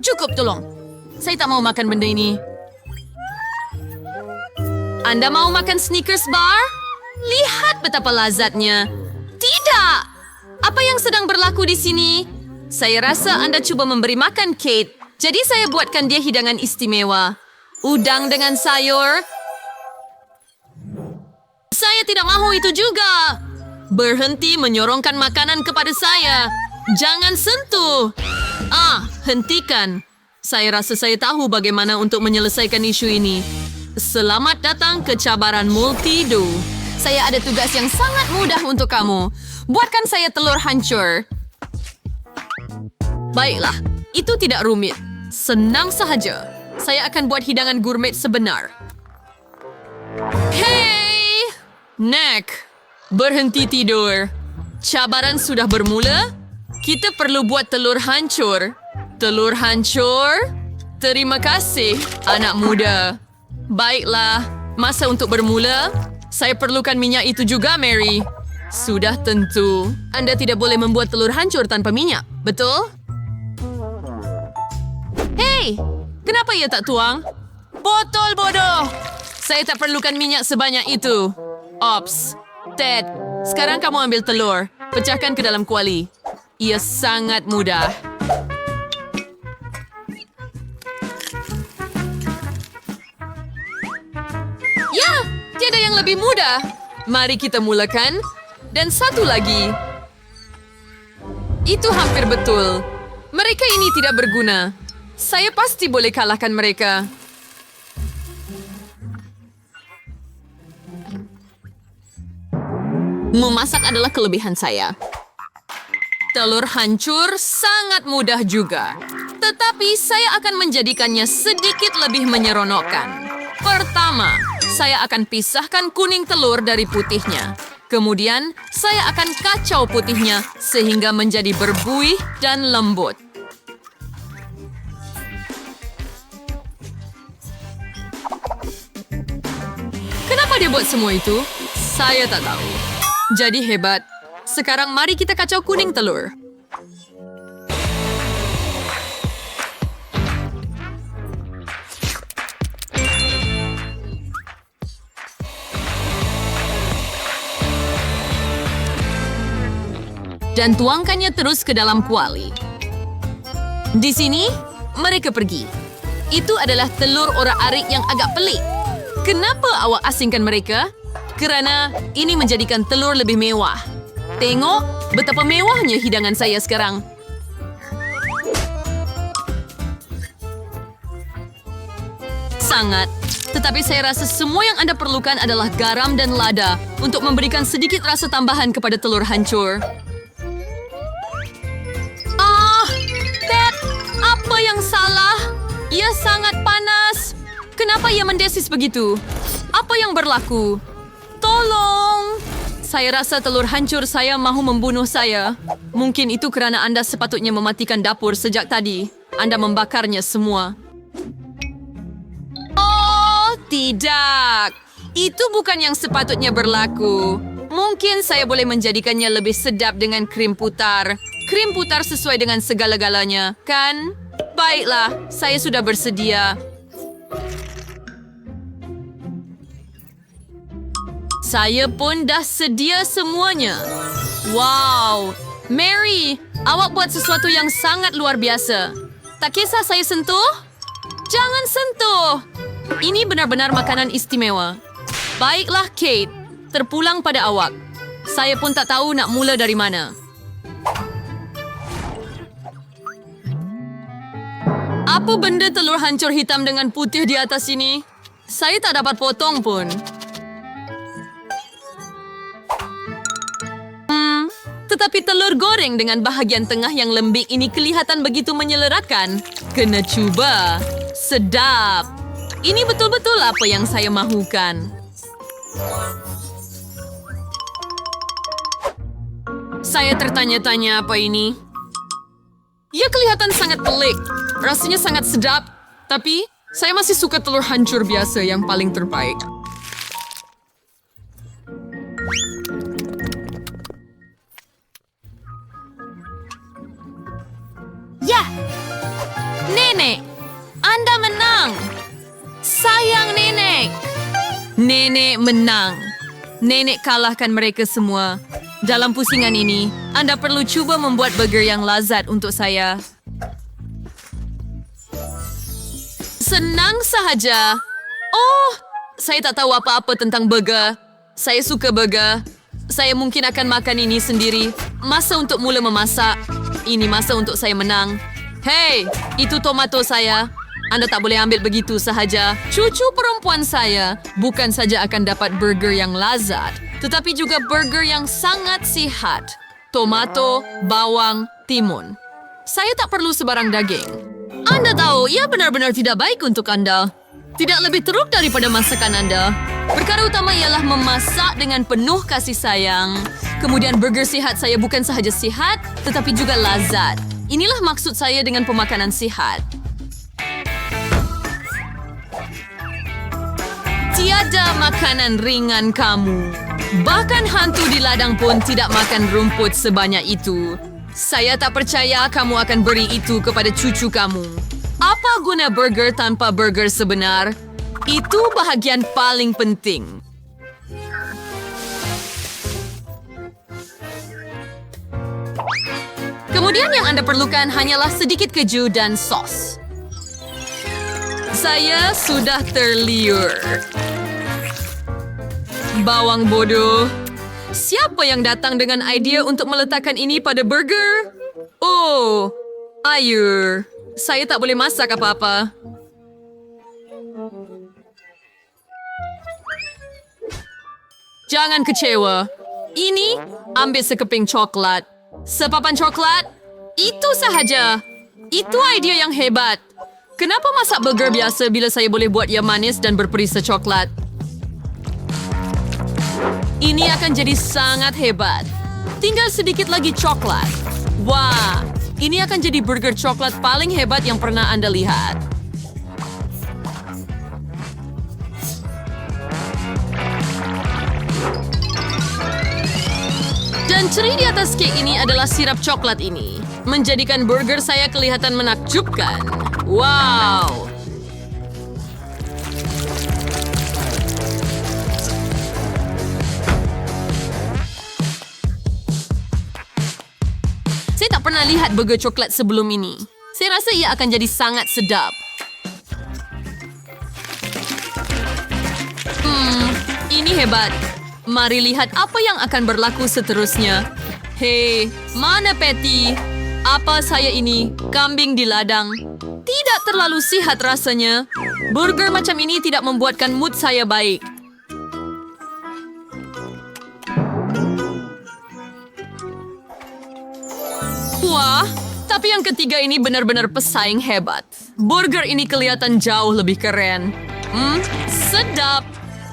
Cukup, tolong. Saya tak mau makan benda ini. Anda mau makan Snickers bar? Lihat betapa lazatnya. Tidak! Apa yang sedang berlaku di sini? Saya rasa Anda cuba memberi makan Kate. Jadi saya buatkan dia hidangan istimewa. Udang dengan sayur. Saya tidak mahu itu juga. Berhenti menyorongkan makanan kepada saya. Jangan sentuh. Hentikan. Saya rasa saya tahu bagaimana untuk menyelesaikan isu ini. Selamat datang ke cabaran multi-do. Saya ada tugas yang sangat mudah untuk kamu. Buatkan saya telur hancur. Baiklah, itu tidak rumit. Senang sahaja. Saya akan buat hidangan gourmet sebenar. Hey! Neck, berhenti tidur. Cabaran sudah bermula. Kita perlu buat telur hancur. Telur hancur? Terima kasih, anak muda. Baiklah, masa untuk bermula. Saya perlukan minyak itu juga, Mary. Sudah tentu. Anda tidak boleh membuat telur hancur tanpa minyak, betul? Hei, kenapa ia tak tuang? Botol bodoh! Saya tak perlukan minyak sebanyak itu. Ops, Ted, sekarang kamu ambil telur. Pecahkan ke dalam kuali. Ia sangat mudah. Ya, tiada yang lebih mudah. Mari kita mulakan. Dan satu lagi. Itu hampir betul. Mereka ini tidak berguna. Saya pasti boleh kalahkan mereka. Memasak adalah kelebihan saya. Telur hancur sangat mudah juga. Tetapi saya akan menjadikannya sedikit lebih menyeronokkan. Pertama, saya akan pisahkan kuning telur dari putihnya. Kemudian, saya akan kacau putihnya sehingga menjadi berbuih dan lembut. Kenapa dia buat semua itu? Saya tak tahu. Jadi hebat. Sekarang mari kita kacau kuning telur. Dan tuangkannya terus ke dalam kuali. Di sini, mereka pergi. Itu adalah telur orak-arik yang agak pelik. Kenapa awak asingkan mereka? Kerana ini menjadikan telur lebih mewah. Tengok betapa mewahnya hidangan saya sekarang. Sangat. Tetapi saya rasa semua yang Anda perlukan adalah garam dan lada untuk memberikan sedikit rasa tambahan kepada telur hancur. Ted, apa yang salah? Ia sangat panas. Kenapa ia mendesis begitu? Apa yang berlaku? Tolong! Saya rasa telur hancur saya mahu membunuh saya. Mungkin itu kerana Anda sepatutnya mematikan dapur sejak tadi. Anda membakarnya semua. Oh, tidak! Itu bukan yang sepatutnya berlaku. Mungkin saya boleh menjadikannya lebih sedap dengan krim putar. Krim putar sesuai dengan segala-galanya, kan? Baiklah, saya sudah bersedia. Saya pun dah sedia semuanya. Wow! Mary, awak buat sesuatu yang sangat luar biasa. Tak kisah saya sentuh? Jangan sentuh! Ini benar-benar makanan istimewa. Baiklah, Kate. Terpulang pada awak. Saya pun tak tahu nak mula dari mana. Apa benda telur hancur hitam dengan putih di atas ini? Saya tak dapat potong pun. Tetapi telur goreng dengan bahagian tengah yang lembik ini kelihatan begitu menyelerakan. Kena cuba. Sedap. Ini betul-betul apa yang saya mahukan. Saya tertanya-tanya apa ini. Ia kelihatan sangat pelik. Rasanya sangat sedap. Tapi saya masih suka telur hancur biasa yang paling terbaik. Ya! Nenek, Anda menang. Sayang Nenek. Nenek menang. Nenek kalahkan mereka semua. Dalam pusingan ini, Anda perlu cuba membuat burger yang lazat untuk saya. Senang sahaja. Oh, saya tak tahu apa-apa tentang burger. Saya suka burger. Saya mungkin akan makan ini sendiri. Masa untuk mula memasak. Ini masa untuk saya menang. Hei, itu tomato saya. Anda tak boleh ambil begitu sahaja. Cucu perempuan saya bukan saja akan dapat burger yang lazat, tetapi juga burger yang sangat sihat. Tomato, bawang, timun. Saya tak perlu sebarang daging. Anda tahu, ia benar-benar tidak baik untuk Anda. Tidak lebih teruk daripada masakan Anda. Perkara utama ialah memasak dengan penuh kasih sayang. Kemudian burger sihat saya bukan sahaja sihat, tetapi juga lazat. Inilah maksud saya dengan pemakanan sihat. Tiada makanan ringan kamu. Bahkan hantu di ladang pun tidak makan rumput sebanyak itu. Saya tak percaya kamu akan beri itu kepada cucu kamu. Apa guna burger tanpa burger sebenar? Itu bahagian paling penting. Kemudian yang Anda perlukan hanyalah sedikit keju dan sos. Saya sudah terliur. Bawang bodoh. Siapa yang datang dengan idea untuk meletakkan ini pada burger? Oh, air. Saya tak boleh masak apa-apa. Jangan kecewa. Ini, ambil sekeping coklat. Sepapan coklat? Itu sahaja. Itu idea yang hebat. Kenapa masak burger biasa bila saya boleh buat ia manis dan berperisa coklat? Ini akan jadi sangat hebat. Tinggal sedikit lagi coklat. Wah, ini akan jadi burger coklat paling hebat yang pernah Anda lihat. Dan ceri di atas kek ini adalah sirap coklat ini. Menjadikan burger saya kelihatan menakjubkan. Wow! Saya tak pernah lihat burger coklat sebelum ini. Saya rasa ia akan jadi sangat sedap. Ini hebat. Mari lihat apa yang akan berlaku seterusnya. Hei, mana patty? Apa saya ini? Kambing di ladang. Tidak terlalu sihat rasanya. Burger macam ini tidak membuatkan mood saya baik. Wah, tapi yang ketiga ini benar-benar pesaing hebat. Burger ini kelihatan jauh lebih keren. Sedap.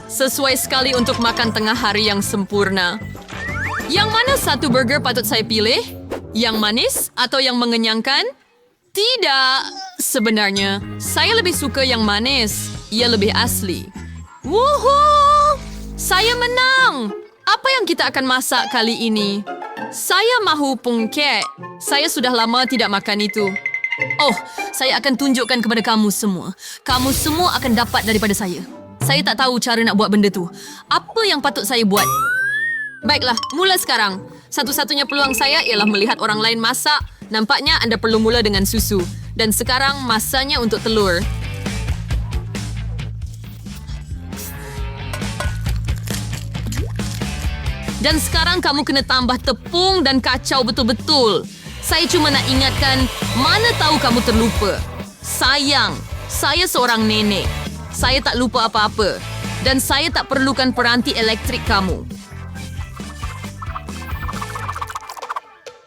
Sesuai sekali untuk makan tengah hari yang sempurna. Yang mana satu burger patut saya pilih? Yang manis atau yang mengenyangkan? Tidak. Sebenarnya, saya lebih suka yang manis. Ia lebih asli. Wuhuu! Saya menang! Apa yang kita akan masak kali ini? Saya mahu pungkek. Saya sudah lama tidak makan itu. Oh, saya akan tunjukkan kepada kamu semua. Kamu semua akan dapat daripada saya. Saya tak tahu cara nak buat benda tu. Apa yang patut saya buat? Baiklah, mula sekarang. Satu-satunya peluang saya ialah melihat orang lain masak. Nampaknya anda perlu mula dengan susu. Dan sekarang masanya untuk telur. Dan sekarang kamu kena tambah tepung dan kacau betul-betul. Saya cuma nak ingatkan, mana tahu kamu terlupa. Sayang, saya seorang nenek. Saya tak lupa apa-apa. Dan saya tak perlukan peranti elektrik kamu.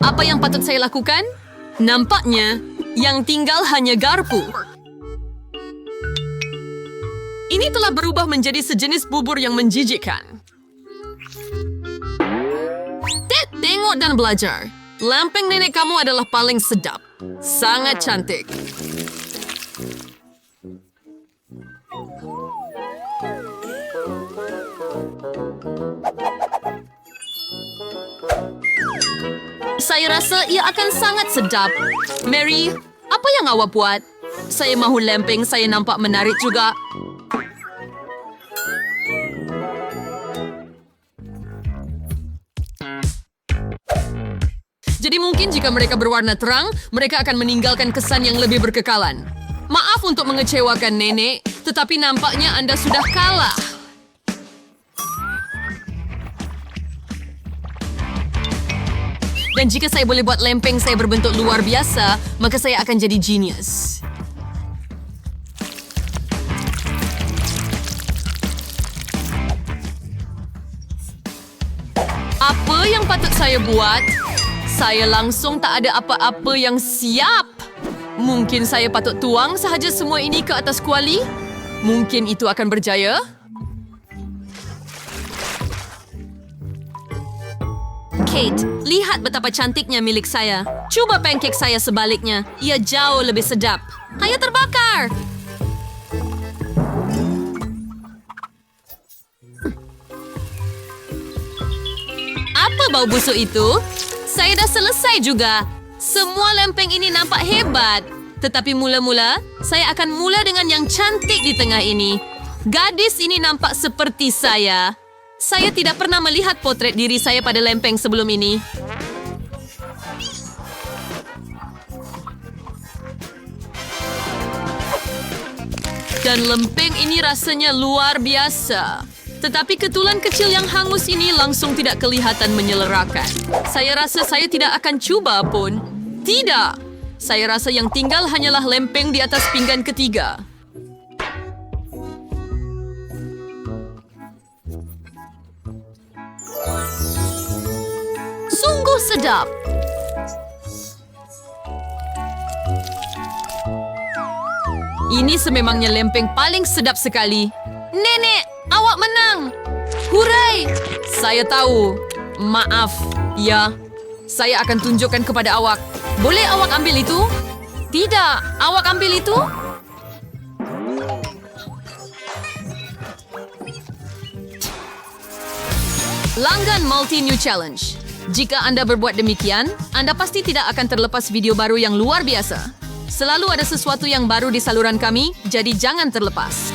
Apa yang patut saya lakukan? Nampaknya, yang tinggal hanya garpu. Ini telah berubah menjadi sejenis bubur yang menjijikkan. Tengok dan belajar. Lempeng nenek kamu adalah paling sedap. Sangat cantik. Saya rasa ia akan sangat sedap. Mary, apa yang awak buat? Saya mahu lempeng saya nampak menarik juga. Jadi mungkin jika mereka berwarna terang, mereka akan meninggalkan kesan yang lebih berkekalan. Maaf untuk mengecewakan nenek, tetapi nampaknya Anda sudah kalah. Dan jika saya boleh buat lempeng saya berbentuk luar biasa, maka saya akan jadi genius. Apa yang patut saya buat? Saya langsung tak ada apa-apa yang siap. Mungkin saya patut tuang sahaja semua ini ke atas kuali? Mungkin itu akan berjaya? Kate, lihat betapa cantiknya milik saya. Cuba pancake saya sebaliknya. Ia jauh lebih sedap. Ayo terbakar! Apa bau busuk itu? Saya dah selesai juga. Semua lempeng ini nampak hebat. Tetapi mula-mula, saya akan mula dengan yang cantik di tengah ini. Gadis ini nampak seperti saya. Saya tidak pernah melihat potret diri saya pada lempeng sebelum ini. Dan lempeng ini rasanya luar biasa. Tetapi ketulan kecil yang hangus ini langsung tidak kelihatan menyelerakan. Saya rasa saya tidak akan cuba pun. Tidak. Saya rasa yang tinggal hanyalah lempeng di atas pinggan ketiga. Sungguh sedap. Ini sememangnya lempeng paling sedap sekali. Nenek, awak menang. Hurai! Saya tahu. Maaf. Ya, saya akan tunjukkan kepada awak. Boleh awak ambil itu? Tidak, awak ambil itu? Langgan Multi New Challenge. Jika Anda berbuat demikian, Anda pasti tidak akan terlepas video baru yang luar biasa. Selalu ada sesuatu yang baru di saluran kami, jadi jangan terlepas.